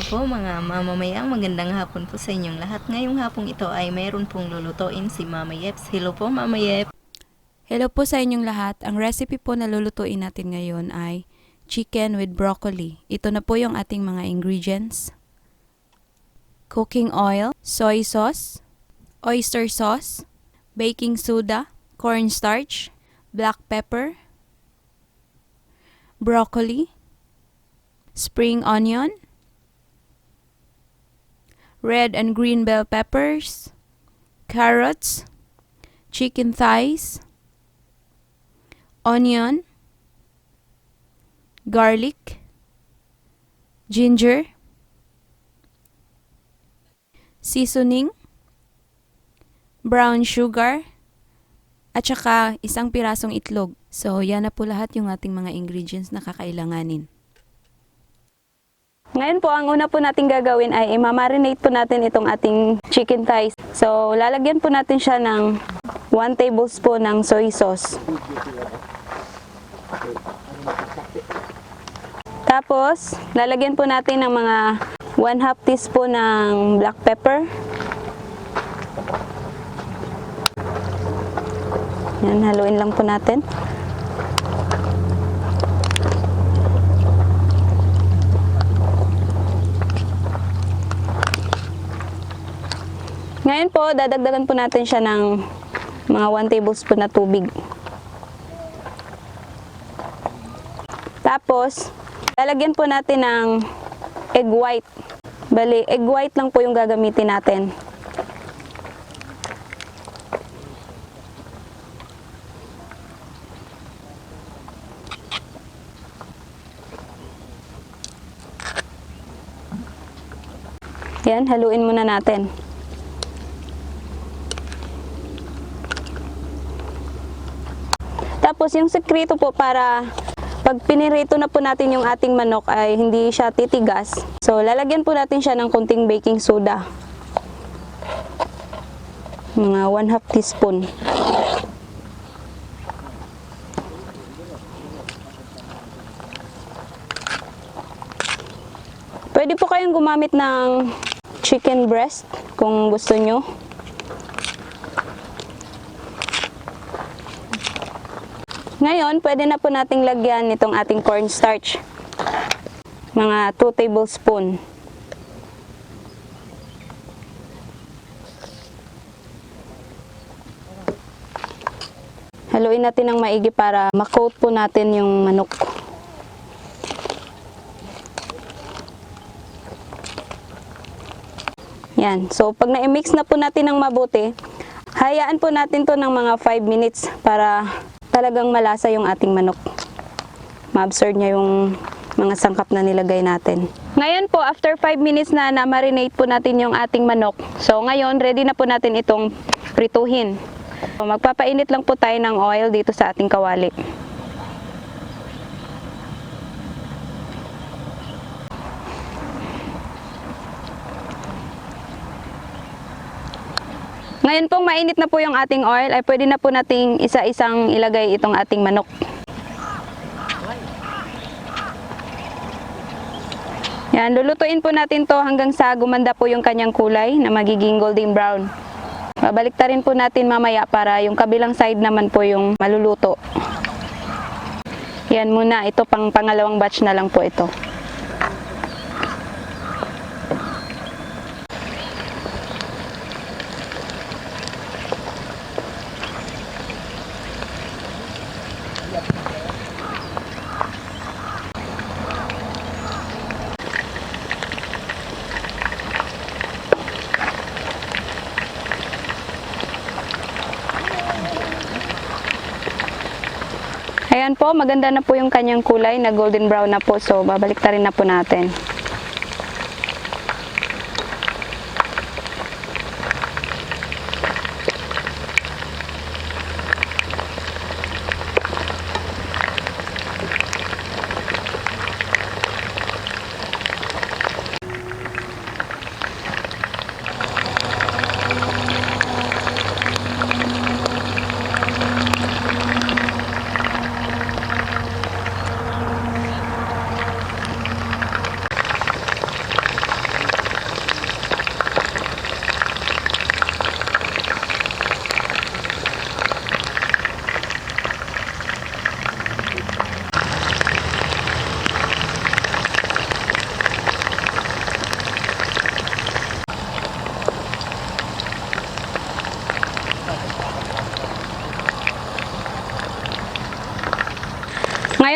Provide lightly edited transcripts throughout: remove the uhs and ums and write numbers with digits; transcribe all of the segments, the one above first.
po mga mamamayang, magandang hapon po sa inyong lahat. Ngayong hapong ito ay mayroon pong lulutuin si Mama Yeps. Hello po Mama Yeps. Hello po sa inyong lahat. Ang recipe po na lulutuin natin ngayon ay chicken with broccoli. Ito na po yung ating mga ingredients. Cooking oil, soy sauce, oyster sauce, baking soda, cornstarch, black pepper, broccoli, spring onion, red and green bell peppers, carrots, chicken thighs, onion, garlic, ginger, seasoning, brown sugar, at saka isang pirasong itlog. So, yan na po lahat yung ating mga ingredients na kakailanganin. Ngayon po, ang una po natin gagawin ay imamarinate po natin itong ating chicken thighs. So, lalagyan po natin siya ng 1 tablespoon ng soy sauce. Tapos, lalagyan po natin ng mga 1/2 teaspoon ng black pepper. Yan, haluin lang po natin. Ngayon po, dadagdagan po natin siya ng mga 1 tablespoon na tubig. Tapos, lalagyan po natin ng egg white. Bali, egg white lang po yung gagamitin natin. Yan, haluin muna natin. Tapos yung sekreto po para pag pinirito na po natin yung ating manok ay hindi siya titigas. So lalagyan po natin siya ng konting baking soda. Mga 1/2 teaspoon. Pwede po kayong gumamit ng chicken breast kung gusto nyo. Ngayon, pwede na po nating lagyan nitong ating cornstarch. Mga 2 tablespoon. Haluin natin ng maigi para ma-coat po natin yung manok. Yan. So, pag na-mix na po natin ng mabuti, hayaan po natin to ng mga 5 minutes para talagang malasa yung ating manok. Ma-absorb niya yung mga sangkap na nilagay natin. Ngayon po, after 5 minutes na na-marinate po natin yung ating manok. So ngayon, ready na po natin itong prituhin. So, magpapainit lang po tayo ng oil dito sa ating kawali. Ngayon pong mainit na po yung ating oil, ay pwede na po nating isa-isang ilagay itong ating manok. Yan, lulutuin po natin to hanggang sa gumanda po yung kanyang kulay na magiging golden brown. Babaliktarin po natin mamaya para yung kabilang side naman po yung maluluto. Yan muna, ito pang pangalawang batch na lang po ito. Ayan po, maganda na po yung kanyang kulay na golden brown na po. So, babaliktarin na po natin.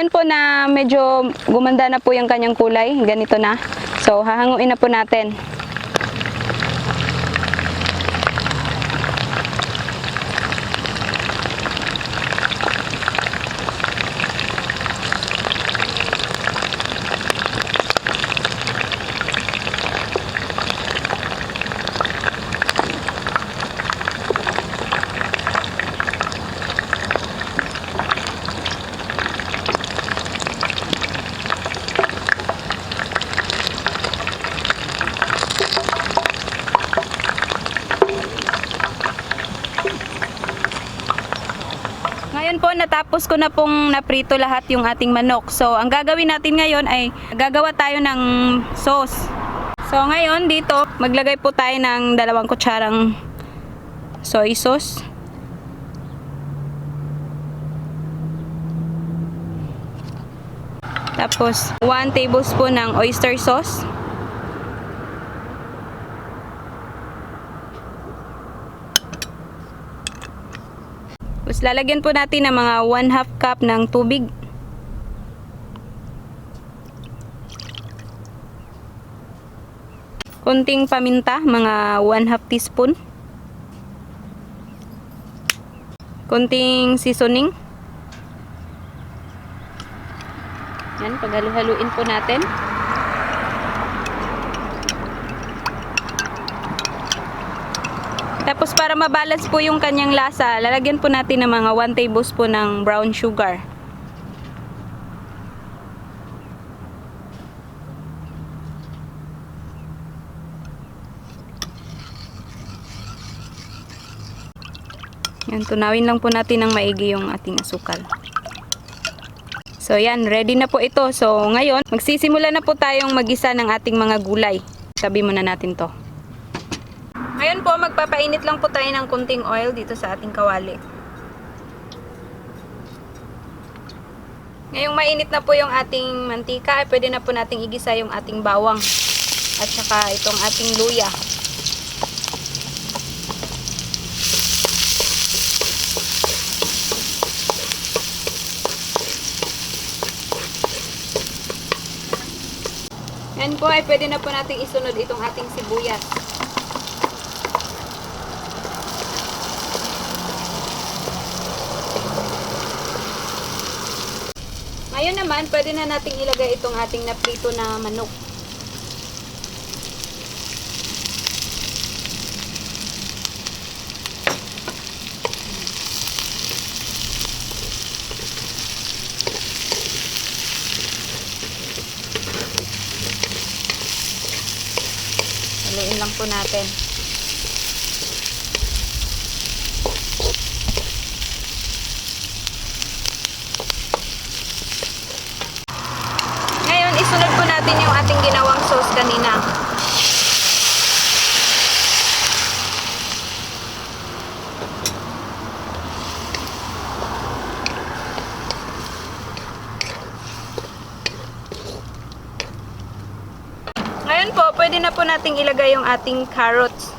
Ngayon po na medyo gumanda na po yung kanyang kulay, ganito na. So, hahanguin na po natin. Ngayon po, natapos ko na pong naprito lahat yung ating manok. So, ang gagawin natin ngayon ay gagawa tayo ng sauce. So, ngayon dito, maglagay po tayo ng 2 kutsarang soy sauce. Tapos, 1 tablespoon ng oyster sauce. Tapos lalagyan po natin ng mga 1/2 cup ng tubig. Konting paminta, mga 1/2 teaspoon. Konting seasoning. Yan, paghalu-haluin po natin. Tapos para mabalance po yung kanyang lasa, lalagyan po natin ng mga 1 tablespoon ng brown sugar. Yan, tunawin lang po natin ng maigi yung ating asukal. So yan, ready na po ito. So ngayon, magsisimula na po tayong magisa ng ating mga gulay. Tabi muna natin to. Ngayon po, magpapainit lang po tayo ng kunting oil dito sa ating kawali. Ngayong mainit na po yung ating mantika, ay pwede na po nating igisa yung ating bawang at saka itong ating luya. Ngayon po ay pwede na po nating isunod itong ating sibuyas. Ngayon naman, pwede na nating ilagay itong ating naprito na manok. Haluin lang po natin. Isunod po natin yung ating ginawang sauce kanina. Ngayon po, pwede na po nating ilagay yung ating carrots.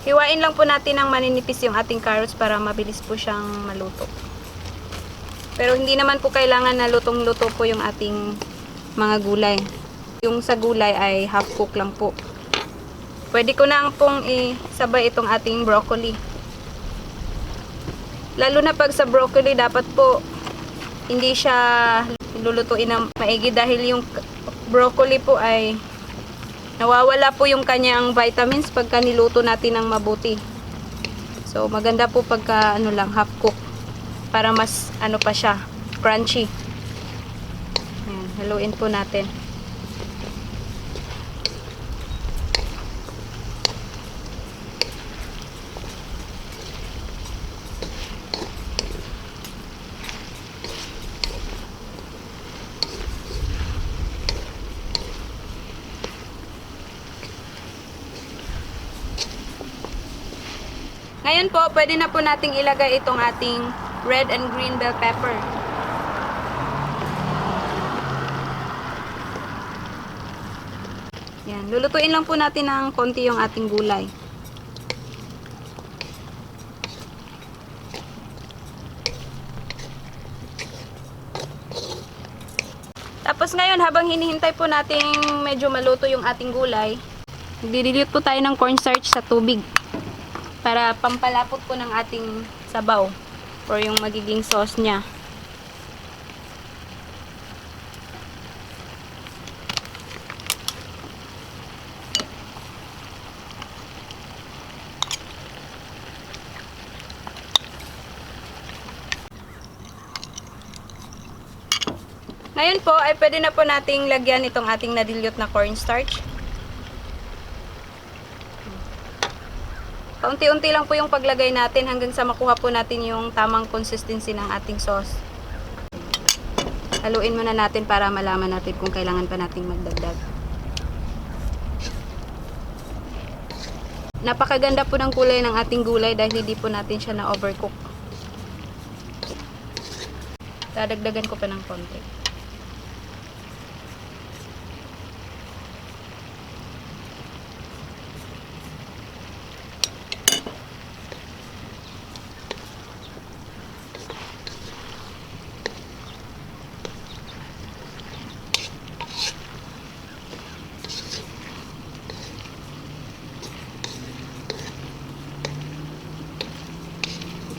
Hiwain lang po natin ng maninipis yung ating carrots para mabilis po siyang maluto. Pero hindi naman po kailangan na lutong-luto po yung ating mga gulay. Yung sa gulay ay half cook lang po. Pwede ko na pong isabay itong ating broccoli. Lalo na pag sa broccoli, dapat po hindi siya lulutuin ng maigi dahil yung broccoli po ay nawawala po yung kanyang vitamins pagka niluto natin ng mabuti. So maganda po pagka half cook. Para mas pa siya, crunchy. Ayan, haluin po natin. Ngayon po, pwede na po nating ilagay itong ating red and green bell pepper. Yan, lulutuin lang po natin ng konti yung ating gulay. Tapos ngayon, habang hinihintay po nating medyo maluto yung ating gulay, dililute po tayo ng cornstarch sa tubig para pampalapot po ng ating sabaw or yung magiging sauce niya. Ngayon po ay pwede na po nating lagyan itong ating nadilute na cornstarch. Paunti-unti lang po yung paglagay natin hanggang sa makuha po natin yung tamang consistency ng ating sauce. Haluin muna natin para malaman natin kung kailangan pa nating magdagdag. Napakaganda po ng kulay ng ating gulay dahil hindi po natin siya na-overcook. Dadagdagan ko pa ng konti.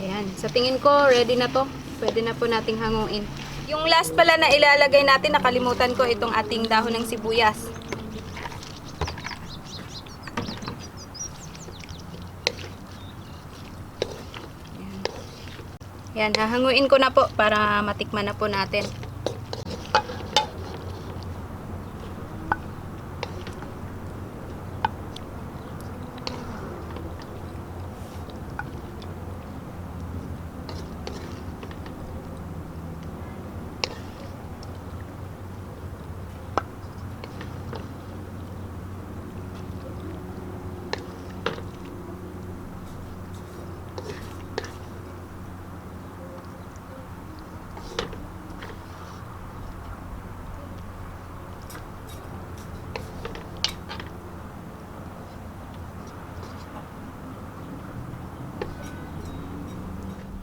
Ayan. Sa tingin ko, ready na to. Pwede na po nating hanguin. Yung last pala na ilalagay natin, nakalimutan ko itong ating dahon ng sibuyas. Ayan, hahanguin ko na po para matikman na po natin.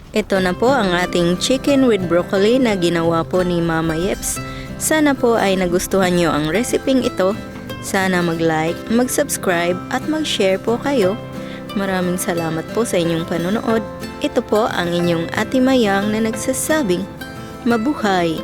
Ito na po ang ating chicken with broccoli na ginawa po ni Mama Yeps. Sana po ay nagustuhan nyo ang reseping ito. Sana mag-like, mag-subscribe at mag-share po kayo. Maraming salamat po sa inyong panonood. Ito po ang inyong Ate Mayang na nagsasabing, mabuhay!